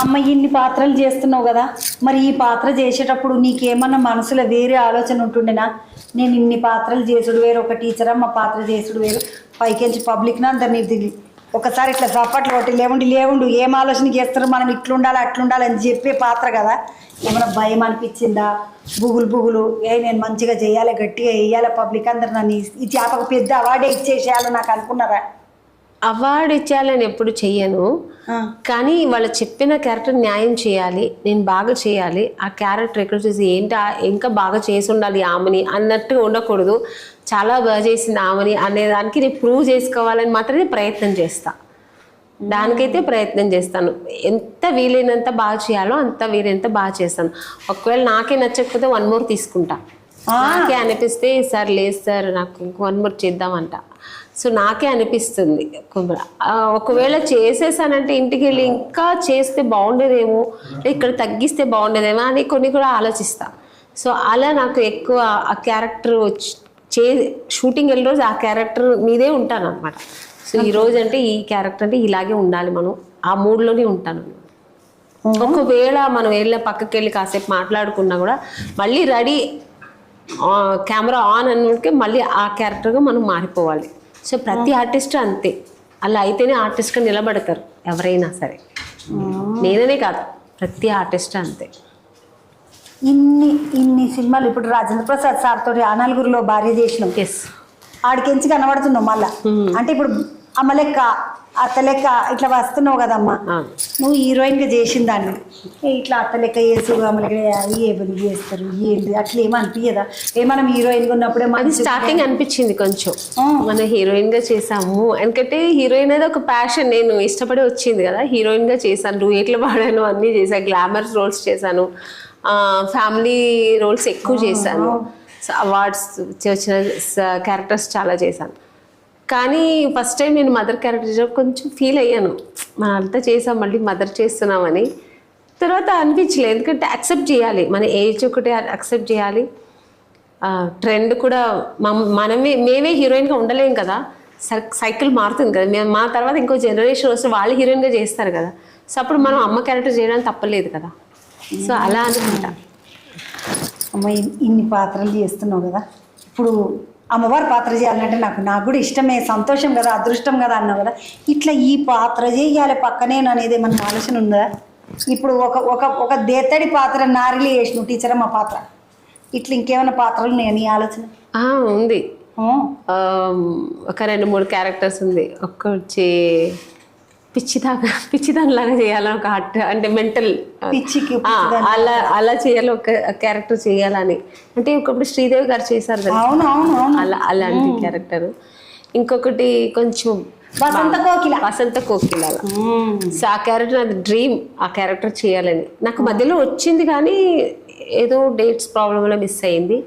అమ్మ ఇన్ని పాత్రలు చేస్తున్నావు కదా, మరి ఈ పాత్ర చేసేటప్పుడు నీకేమన్నా మనసులో వేరే ఆలోచన ఉంటుండేనా? నేను ఇన్ని పాత్రలు చేసుడు వేరు, ఒక టీచర్ అమ్మ పాత్ర చేసుడు వేరు, పైకెంచి పబ్లిక్నా అందరినీ దిగి ఒకసారి ఇట్లా చప్పట్లు కొట్టి లేవుండు ఏం ఆలోచన చేస్తారు, మనం ఇట్లుండాలి అట్లుండాలి అని చెప్పే పాత్ర కదా. ఏమైనా భయం అనిపించిందా? బుగులు నేను మంచిగా చేయాలి, గట్టిగా వేయాలి, పబ్లిక్ అందరు నన్ను ఈ చేపకు పెద్ద అవార్డే ఇచ్చేసేయాలి నాకు అనుకున్నారా? అవార్డు ఇచ్చేయాలని ఎప్పుడు చెయ్యను, కానీ వాళ్ళు చెప్పిన క్యారెక్టర్ న్యాయం చేయాలి, నేను బాగా చేయాలి, ఆ క్యారెక్టర్ ఎక్కడ చూసి ఏంటి ఇంకా బాగా చేసి ఉండాలి ఆమెని అన్నట్టుగా ఉండకూడదు. చాలా బాగా చేసింది ఆమెని అనేదానికి నేను ప్రూవ్ చేసుకోవాలని మాత్రమే ప్రయత్నం చేస్తా. దానికైతే ప్రయత్నం చేస్తాను. ఎంత వీలైనంత బాగా చేయాలో అంత వీలైనంత బాగా చేస్తాను. ఒకవేళ నాకే నచ్చకపోతే 1 more తీసుకుంటా. నాకే అనిపిస్తే సార్ లేదు సార్ నాకు 1 more చేద్దామంట. సో నాకే అనిపిస్తుంది. ఒకవేళ చేసేసానంటే ఇంటికి వెళ్ళి ఇంకా చేస్తే బాగుండేదేమో, ఇక్కడ తగ్గిస్తే బాగుండేదేమో అని కొన్ని కూడా ఆలోచిస్తా. సో అలా నాకు ఎక్కువ ఆ క్యారెక్టర్ షూటింగ్ వెళ్ళిన రోజు ఆ క్యారెక్టర్ మీదే ఉంటాను అనమాట. సో ఈ రోజు అంటే ఈ క్యారెక్టర్ అంటే ఇలాగే ఉండాలి, మనం ఆ మూడ్లోనే ఉంటాను. ఒకవేళ మనం వెళ్ళిన పక్కకి వెళ్ళి కాసేపు మాట్లాడుకున్నా కూడా మళ్ళీ రెడీ కెమెరా ఆన్ అన్నకే మళ్ళీ ఆ క్యారెక్టర్గా మనం మారిపోవాలి. సో ప్రతి ఆర్టిస్ట్ అంతే, అలా అయితేనే ఆర్టిస్ట్గా నిలబడతారు ఎవరైనా సరే. నేననే కాదు, ప్రతి ఆర్టిస్ట్ అంతే. ఇన్ని సినిమాలు ఇప్పుడు రాజేంద్ర ప్రసాద్ సార్ తోటి ఆ నలుగురిలో భార్య చేసినాం. ఎస్, ఆడికెంచి కనబడుతున్నావు మళ్ళా. అంటే ఇప్పుడు అమ్మ లెక్క అత్త లెక్క ఇట్లా వస్తున్నావు కదమ్మా. నువ్వు హీరోయిన్గా చేసిన దాన్ని ఇట్లా అత్త లెక్క వేసి అమ్మ లెక్క ఏమని చేస్తారు ఏంటి అట్లా ఏమో అనిపించదా? ఏమన్నా హీరోయిన్గా ఉన్నప్పుడే అది స్టార్టింగ్ అనిపించింది కొంచెం, మన హీరోయిన్గా చేసాము. ఎందుకంటే హీరోయిన్ అనేది ఒక ప్యాషన్, నేను ఇష్టపడి వచ్చింది కదా. హీరోయిన్గా చేశాను, డూయెట్లు పాడాను, అన్నీ చేశాను, గ్లామర్ రోల్స్ చేశాను, ఫ్యామిలీ రోల్స్ ఎక్కువ చేశాను, అవార్డ్స్ వచ్చిన క్యారెక్టర్స్ చాలా చేశాను. కానీ ఫస్ట్ టైం నేను మదర్ క్యారెక్టర్ కొంచెం ఫీల్ అయ్యాను, మనం అంతా చేసాం మళ్ళీ మదర్ చేస్తున్నామని. తర్వాత అనిపించలేదు, ఎందుకంటే యాక్సెప్ట్ చేయాలి, మన ఏజ్ ఒకటి యాక్సెప్ట్ చేయాలి. ట్రెండ్ కూడా మేమే హీరోయిన్గా ఉండలేం కదా, సైకిల్ మారుతుంది కదా. మా తర్వాత ఇంకో జనరేషన్ వస్తే వాళ్ళు హీరోయిన్గా చేస్తారు కదా. సో అప్పుడు మనం అమ్మ క్యారెక్టర్ చేయడానికి తప్పలేదు కదా. సో అలా అనుకుంటా. అమ్మ ఇన్ని పాత్రలు చేస్తున్నావు కదా, ఇప్పుడు అమ్మవారి పాత్ర చేయాలంటే నాకు కూడా ఇష్టమే, సంతోషం కదా, అదృష్టం కదా అన్నావు కదా. ఇట్లా ఈ పాత్ర చేయాలి పక్కనే అనేది ఏమన్నా ఆలోచన ఉందా? ఇప్పుడు ఒక దేత్తడి పాత్ర నారిలి చేసిన టీచర్ అమ్మ పాత్ర, ఇట్లా ఇంకేమైనా పాత్రలు ఉన్నాయా నీ ఆలోచన? ఉంది, ఒక 2-3 క్యారెక్టర్స్ ఉంది. ఒక్క వచ్చి పిచ్చిదానిలాగా చేయాలని ఒక హార్ట్, అంటే మెంటల్ పిచ్చికి అలా చేయాలి, ఒక క్యారెక్టర్ చేయాలని. అంటే ఒకప్పుడు శ్రీదేవి గారు చేశారు కదా, అలాంటి క్యారెక్టర్. ఇంకొకటి కొంచెం వసంత కోకిల. సో ఆ క్యారెక్టర్ అది డ్రీమ్, ఆ క్యారెక్టర్ చేయాలని. నాకు మధ్యలో వచ్చింది కానీ ఏదో డేట్స్ ప్రాబ్లం వల్ల మిస్ అయింది.